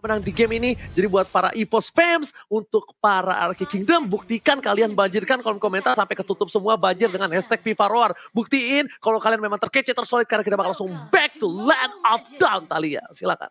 menang di game ini. Jadi buat para EVOS fans, untuk para Arki Kingdom, buktikan kalian banjirkan kolom komentar sampai ketutup semua banjir dengan hashtag FIFA Roar. Buktiin kalau kalian memang terkece, tersolid, karena kita bakal langsung back to Land of Dawn, Thalia. Silakan.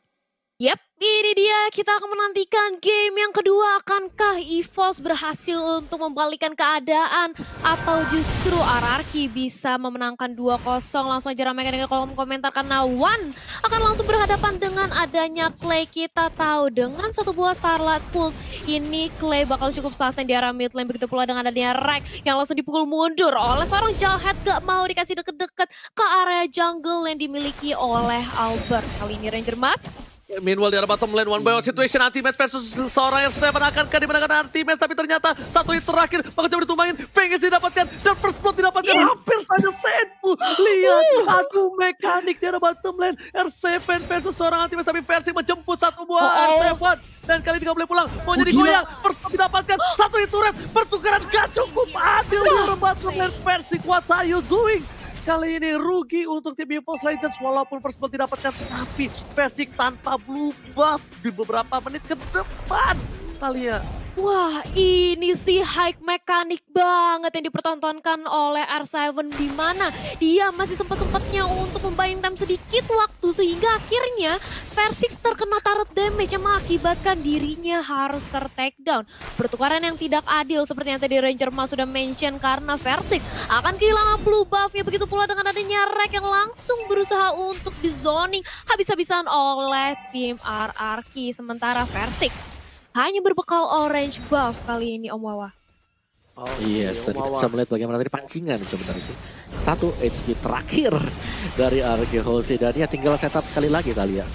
Yap, ini dia, kita akan menantikan game yang kedua. Akankah EVOS berhasil untuk membalikkan keadaan atau justru RRQ bisa memenangkan 2-0? Langsung aja ramaikan dengan kolom komentar karena One akan langsung berhadapan dengan adanya Clay. Kita tahu dengan satu buah Starlight Pulse ini Clay bakal cukup sustain di arah mid lane. Begitu pula dengan adanya Rek yang langsung dipukul mundur oleh seorang Jawhead, gak mau dikasih deket-deket ke area jungle yang dimiliki oleh Albert. Kali ini Ranger Mas. Meanwhile di arah bottom lane, one by one situation anti-match versus seorang R7 akankah dimenangkan anti-match, tapi ternyata satu hit terakhir bakal coba ditumbangin, Vegas didapatkan dan first blood didapatkan, hampir saja Senpu. Lihat, adu mekanik di arah bottom lane, R7 versus seorang anti-match, tapi Versing menjemput satu buah R7 dan kali ini gak boleh pulang, mau jadi goyang, first blood didapatkan, satu hit turret, pertukaran gak cukup adil di arah bottom lane. Versing, what are you doing? Kali ini rugi untuk tim EVOS Legends walaupun first blood didapatkan, tapi Versing tanpa blue buff di beberapa menit ke depan. Thalia. Wah, ini sih high mekanik banget yang dipertontonkan oleh R7, di mana dia masih sempat-sempatnya untuk membayang time sedikit waktu sehingga akhirnya Versing terkena turret damage yang mengakibatkan dirinya harus ter-take down. Pertukaran yang tidak adil seperti yang tadi Ranger Mas sudah mention karena Versing akan kehilangan blue buff-nya. Begitu pula dengan adanya Rek yang langsung berusaha untuk di zoning habis-habisan oleh tim RRQ. Sementara Versing hanya berbekal orange buff kali ini, Om Wawa. Oh yes, tadi bisa melihat bagaimana tadi pancingan sebenarnya sih. 1 HP terakhir dari RRQ Jose dan ya tinggal setup sekali lagi Thalia.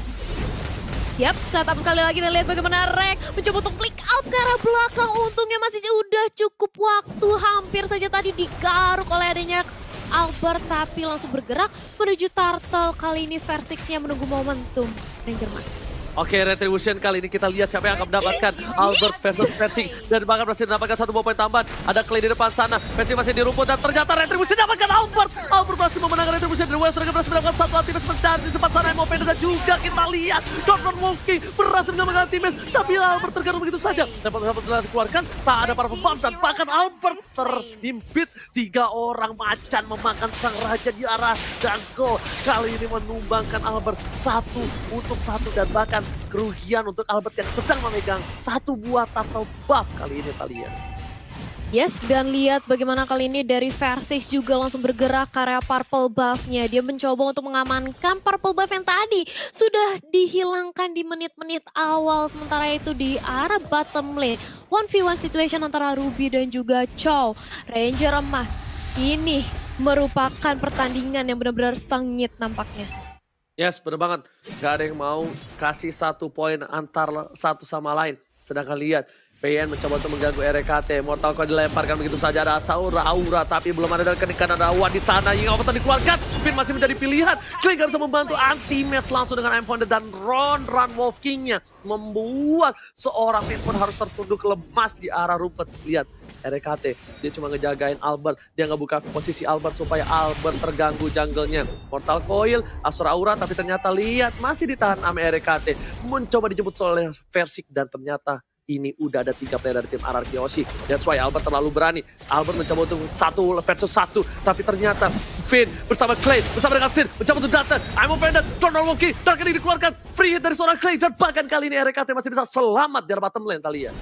Yap, setup sekali lagi kita lihat bagaimana Rek mencoba untuk flick out ke arah belakang. Untungnya masih udah cukup waktu, hampir saja tadi digaruk oleh adanya Albert, tapi langsung bergerak menuju turtle. Kali ini Versing-nya menunggu momentum, Ranger Mas. Oke, Retribution kali ini kita lihat siapa yang akan mendapatkan Albert versus Versing dan bahkan berhasil mendapatkan 1 buah poin tambahan. Ada Clay di depan sana, Versing masih di rumput dan ternyata Retribution dapatkan Albert. Albert berhasil memenangkan Retribution dari West Dragon, berhasil mendapatkan 1 anti-match besar di depan sana. Emopen dan juga kita lihat Don Wonky berhasil menyelamatkan anti-match, tapi Albert tergantung begitu saja. Dapat dikeluarkan, tak ada para pembam dan bahkan Albert terhimpit. 3 orang macan memakan sang raja di arah jungle. Kali ini menumbangkan Albert 1 untuk 1 dan bahkan kerugian untuk Albert yang sedang memegang 1 buah turtle buff kali ini, Thalia. Yes, dan lihat bagaimana kali ini dari Versing juga langsung bergerak ke area purple buff-nya. Dia mencoba untuk mengamankan purple buff yang tadi sudah dihilangkan di menit-menit awal. Sementara itu di arah bottom lane, 1v1 situation antara Ruby dan juga Chow. Ranger Emas, ini merupakan pertandingan yang benar-benar sengit nampaknya. Yes, bener banget. Gak ada yang mau kasih 1 poin antar satu sama lain. Sedangkan lihat, PN mencoba untuk mengganggu RKT. Mortal Coil dilemparkan begitu saja, ada Aura, tapi belum ada dan kenikan ada Wan di sana. Yang apa dikeluarkan, Spin masih menjadi pilihan. Clay gak bisa membantu anti-match langsung dengan I'm Founded dan Run Wolf King-nya. Membuat seorang pin pun harus tertunduk lemas di arah rumput. Lihat, RKT, dia cuma ngejagain Albert. Dia nggak buka posisi Albert supaya Albert terganggu jungle-nya. Mortal Coil, Asura Aura, tapi ternyata lihat masih ditahan sama RKT. Mencoba dijemput oleh Versing dan ternyata ini udah ada 3 player dari tim RRQ Yoshi. That's why Albert terlalu berani. Albert mencoba untuk 1 versus 1. Tapi ternyata Finn bersama Clay, bersama dengan Sin, mencoba untuk datang. I'm offended, Donald Wonky, dan kali dikeluarkan. Free hit dari seorang Clay. Dan bahkan kali ini RKT masih bisa selamat dari bottom lane, Thalia.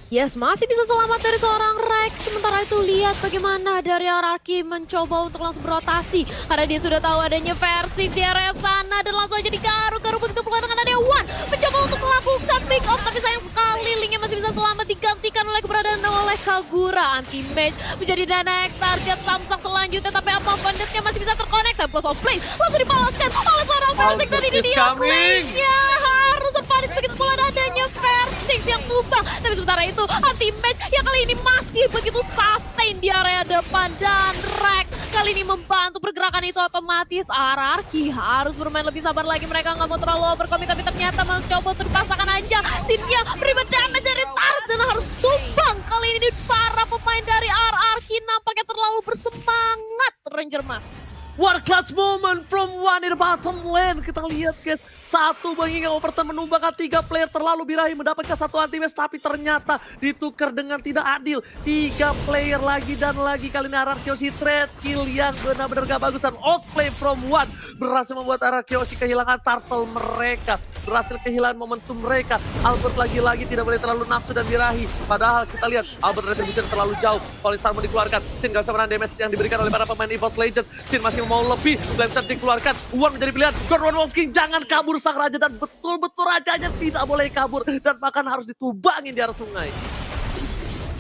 Yes, masih bisa selamat dari seorang Rek. Sementara itu lihat bagaimana dari RRQ mencoba untuk langsung berotasi. Karena dia sudah tahu adanya Versing di area sana dan langsung aja digaruk-garuk begitu pula dengan adanya One. Mencoba untuk melakukan pick off, tapi sayang sekali Linknya masih bisa selamat digantikan oleh keberadaan oleh Kagura. Anti-match menjadi next target Samsung selanjutnya, tapi apa banditnya masih bisa terkonek. Dan plus of play langsung dibalaskan oleh seorang Versing dari dia. Clay-nya harus terpanis begitu pula adanya Versing yang tumbang. Tapi sementara itu anti-match yang kali ini masih begitu sustain di area depan dan Rek kali ini membantu pergerakan itu otomatis. RRQ harus bermain lebih sabar lagi, mereka nggak mau terlalu overcommit tapi ternyata mencoba untuk dipasangkan aja. Sinnya beri damage dari Tarzan harus tumbang. Kali ini para pemain dari RRQ nampaknya terlalu bersemangat, Ranger Mas. What a clutch moment from one in the bottom lane. Kita lihat guys, satu mengingat Overton menumbangkan 3 player terlalu birahi mendapatkan satu anti-match, tapi ternyata ditukar dengan tidak adil. 3 player lagi dan lagi, kali ini Ararkioshi trade kill yang benar-benar gak bagus dan outplay from one berhasil membuat Ararkioshi kehilangan turtle mereka, berhasil kehilangan momentum mereka. Albert lagi-lagi tidak boleh terlalu nafsu dan birahi, padahal kita lihat Albert retribution terlalu jauh. Polistar mau dikeluarkan, Sin gak bisa menahan damage yang diberikan oleh para pemain EVOS Legends. Sin masih mau lebih, Blamshot dikeluarkan, Uwan menjadi pilihan. Gordon Wolf King, jangan kabur sang raja, dan betul-betul rajanya tidak boleh kabur dan bahkan harus ditumbangin di arah sungai.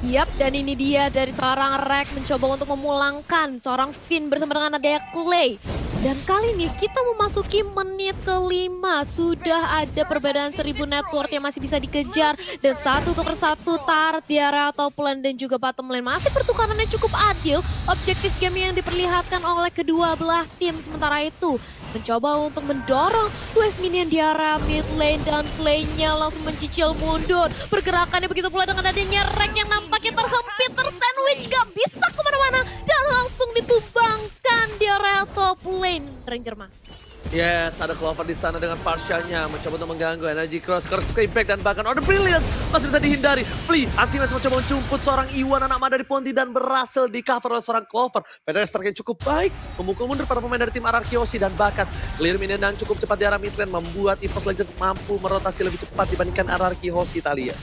Yap, dan ini dia dari seorang Rek mencoba untuk memulangkan seorang Finn bersama dengan adanya Clay. Dan kali ini kita memasuki menit ke-5. Sudah ada perbedaan 1000 network yang masih bisa dikejar. Dan 1-1 turret di area top lane dan juga bottom lane. Masih pertukarannya cukup adil. Objektif game yang diperlihatkan oleh kedua belah tim. Sementara itu mencoba untuk mendorong wave minion di area mid lane. Dan Clay-nya langsung mencicil mundur. Pergerakannya begitu pula dengan adanya Rek yang nampaknya tersempit, tersandwich, gak bisa kemana-mana. Dan langsung ditumbangkan di area top lane Ranger Mas. Yes, ada Clover di sana dengan Parsha-nya mencoba untuk mengganggu Energy Cross, Curse Impact, dan bahkan Order Brilliance masih bisa dihindari. Flea, anti-match mencoba mencumput seorang Iwan anak Mada dari Ponti dan berhasil di cover oleh seorang Clover. Federer yang cukup baik, memukul mundur para pemain dari tim Ararkioshi dan bahkan clear minion dan cukup cepat di arah mid lane membuat EVOS Legends mampu merotasi lebih cepat dibandingkan Ararkioshi, Thalia.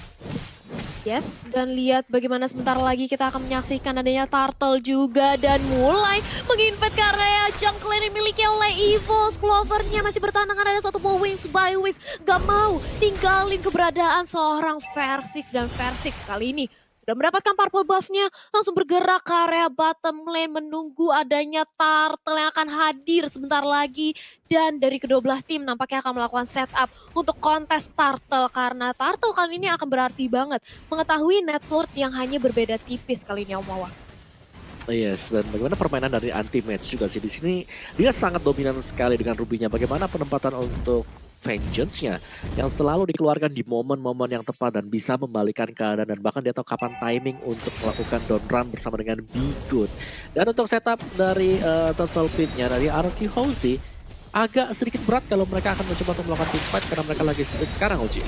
Yes, dan lihat bagaimana sebentar lagi kita akan menyaksikan adanya turtle juga dan mulai menginvade ke area jungle yang dimiliki oleh EVOS. Clover-nya masih bertahan dengan ada satu ball wings by wings. Gak mau tinggalin keberadaan seorang Versix, dan Versix kali ini sudah mendapatkan purple buff-nya, langsung bergerak ke area bottom lane menunggu adanya turtle yang akan hadir sebentar lagi. Dan dari kedua belah tim nampaknya akan melakukan setup untuk kontes turtle, karena turtle kali ini akan berarti banget mengetahui network yang hanya berbeda tipis kali ini, Om Wawa. Yes, dan bagaimana permainan dari anti-match juga sih. Di sini dia sangat dominan sekali dengan Rubinya. Bagaimana penempatan untuk Vengeance-nya yang selalu dikeluarkan di momen-momen yang tepat dan bisa membalikan keadaan, dan bahkan dia tahu kapan timing untuk melakukan down run bersama dengan Be Good. Dan untuk setup dari Turtle Pit-nya dari Ararkioshi agak sedikit berat kalau mereka akan mencoba untuk melakukan team fight karena mereka lagi split sekarang, Oji.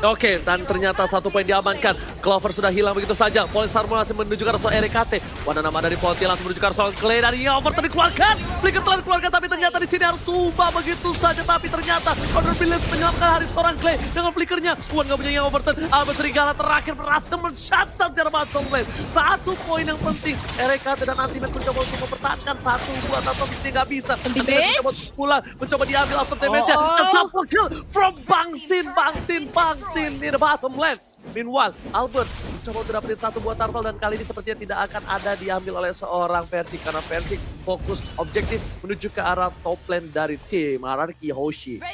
Oke, dan ternyata 1 poin diamankan. Clover sudah hilang begitu saja. Polestar masih menuju ke arah RKT. Wana nama dari Ponti langsung menuju ke arah Clay, dari Overton dikeluarkan. Flicker telah dikeluarkan, tapi ternyata di sini harus tumbang begitu saja. Tapi ternyata Order Brilliance menyelamatkan Haris seorang Clay dengan flickernya. Wan gak punya yang Overton. Albert Serigala terakhir berhasil men-shutdown dari bottom lane. 1 poin yang penting. RKT dan Anti-Match mencoba untuk mempertahankan 1 buat atau bisnis gak bisa. Anti-Match mencoba pulang, mencoba diambil after damage-nya. Double kill from Bang Sin in the bottom lane. Meanwhile, Albert mencoba untuk dapetin 1 buah turtle, dan kali ini sepertinya tidak akan ada diambil oleh seorang Versix karena Versix fokus objektif menuju ke arah top lane dari tim Ararkioshi.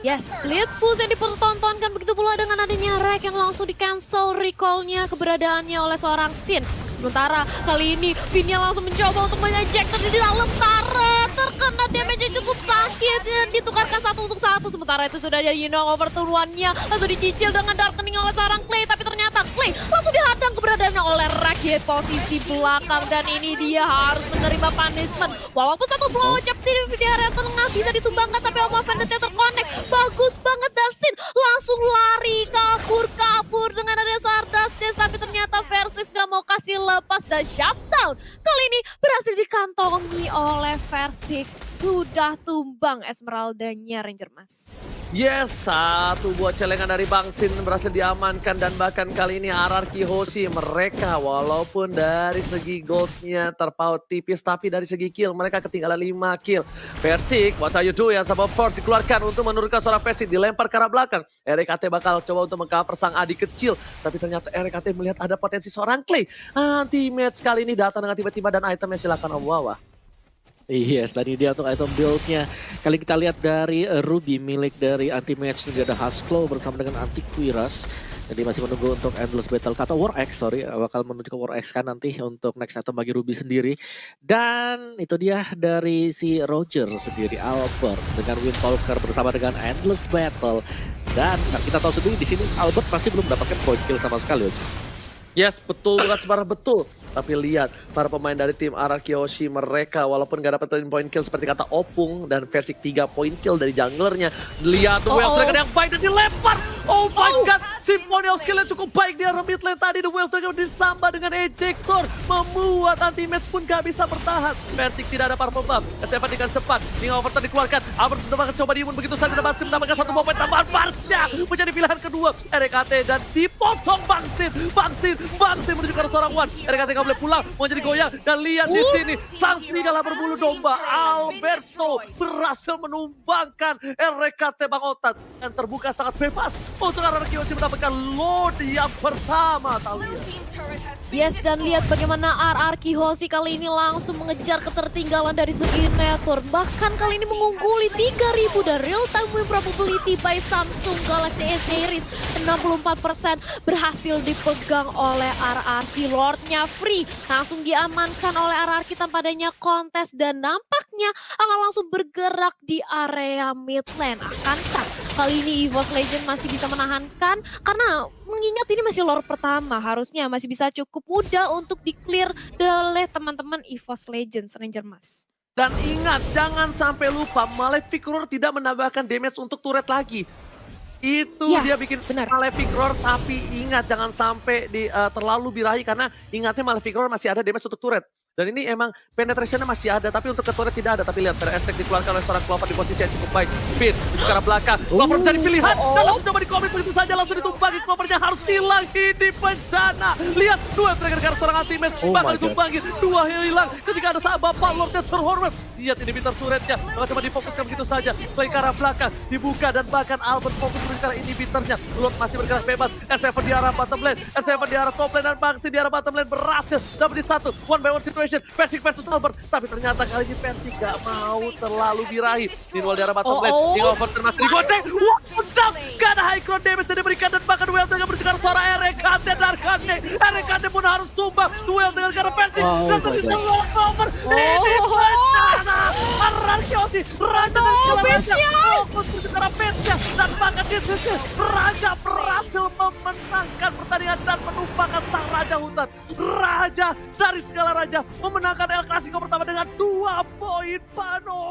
Yes, split push yang dipertontonkan begitu pula dengan adanya Rek yang langsung di-cancel recall-nya keberadaannya oleh seorang Sin. Sementara kali ini Finn-nya langsung mencoba untuk men-ejector di dalam turret. Terkena damage yang cukup sakit dan ditukarkan 1 untuk 1. Sementara itu sudah ada Overton One-nya langsung dicicil dengan darkening oleh seorang Clay. Tapi ternyata Clay langsung dihadang keberadaannya oleh Rek di posisi belakang. Dan ini dia harus menerima punishment. Walaupun 1 blow chap di area tengah bisa ditumbangkan, tapi Oma Vendetta terconnect. Bagus banget, dan Sin langsung lari kabur dengan adanya Sardas. Tapi ternyata Versix gak mau kasih lepas dan shutdown. Kali ini berhasil dikantongi oleh Versix. Sudah tumbang Esmeralda-nya Ranger Mas. Yes, 1 buah celengan dari Bang Sin berhasil diamankan, dan bahkan kali ini Ararkioshi mereka walaupun dari segi goldnya terpaut tipis, tapi dari segi kill mereka ketinggalan 5 kill. Versix, what are you doing? Sabab Force dikeluarkan untuk menurunkan seorang Versix, dilempar ke arah belakang. RKT bakal coba untuk mengcover sang adik kecil, tapi ternyata RKT melihat ada potensi seorang Clay. Anti-match kali ini datang dengan tiba-tiba, dan itemnya silakan Om Wawa. Yes, tadi dia untuk item build-nya. Kali kita lihat dari Ruby milik dari Anti-Match, juga ada Husklow bersama dengan Antiquiras. Jadi masih menunggu untuk Endless Battle atau War X, bakal menuju ke War X kan nanti untuk next item bagi Ruby sendiri. Dan itu dia dari si Roger sendiri, Albert dengan Windtalker bersama dengan Endless Battle. Dan kita tahu sendiri di sini Albert masih belum mendapatkan point kill sama sekali. Yes, betul, bukan sebarang betul. Tapi lihat, para pemain dari tim RRQ Hoshi mereka walaupun gak dapat point kill seperti kata Opung dan versi 3 point kill dari junglernya. Lihat tuh Wave Dragon yang baik dan dilempar. Oh my god, Symphony of Skill yang cukup baik di arah mid lane tadi. The Wave Dragon disamba dengan ejector, membuat anti-match pun gak bisa bertahan. Persik tidak ada purple buff, SFN dengan cepat. King Overton dikeluarkan, Albert menambahkan coba diimun begitu saja dan Bangsit menambahkan satu moment tambahan. Barsha menjadi pilihan kedua RKT dan dipotong Bangsit menuju ke arah seorang Wan. RKT gak boleh pulang, mau jadi goyang dan lihat di sini sang serigala berbulu domba Alberto berhasil menumbangkan RKT Bang Otat dan terbuka sangat bebas untuk RRQ Hoshi mendapatkan load yang pertama. Yes, dan lihat bagaimana RRQ Hoshi kali ini langsung mengejar ketertinggalan dari segi network. Bahkan kali ini mengungguli 3000 dan real time win probability by Samsung Galaxy S Series 64% berhasil dipegang oleh RRQ. Lordnya free langsung diamankan oleh RRQ tanpa adanya kontes dan nampaknya akan langsung bergerak di area mid lane. Akankah kali ini EVOS Legend masih bisa menahankan? Karena mengingat ini masih lore pertama, harusnya masih bisa cukup mudah untuk di-clear oleh teman-teman EVOS Legends Ranger Mas. Dan ingat, jangan sampai lupa Malefic Roar tidak menambahkan damage untuk turret lagi. Itu Ya, dia bikin benar. Malefic Roar, tapi ingat jangan sampai terlalu birahi karena ingatnya Malefic Roar masih ada damage untuk turret. Dan ini emang penetrationnya masih ada, tapi untuk ke turret tidak ada. Tapi lihat, Fire Attack dikeluarkan oleh seorang Clover di posisi yang cukup baik. Pin, di sekarang belakang. Clover mencari pilihan, dan langsung coba dikomit begitu saja, langsung ditumpangi. Clovernya harus hilang di bencana. Lihat, dua trigger karena seorang anti-match, bakal ditumpangi. Dua hilang, ketika ada sahabat Bapak Lordnya terhormat. Lihat ini inhibitor turretnya, cuma difokuskan begitu saja. Ke arah belakang, dibuka, dan bahkan Albert fokus menuju ke arah inhibitornya. Lord masih bergerak bebas, S7 di arah bottom lane, S7 di arah top lane, dan Bangsi di arah bottom lane berhasil. Dapat di satu, one by one situation. Persik versus Albert, tapi ternyata kali ini Persik gak mau terlalu birahi. Ninwal di arah bottom lane, King Overton masih digoceng. Wow, gak ada high ground damage yang diberikan dan bahkan duel dengan berjuang suara RKT dan RKT pun harus tumbang. Duel dengan karena Persik dan tersisa Clover. Ini bencana. RRQ Hoshi, Raja dan segala Raja. Fokus menuju ke arah Pesnya dan bahkan di sisi Raja berhasil memenangkan pertandingan dan menumpahkan sang Raja Hutan. Raja dari segala raja memenangkan El Clasico pertama dengan 2 poin Pano.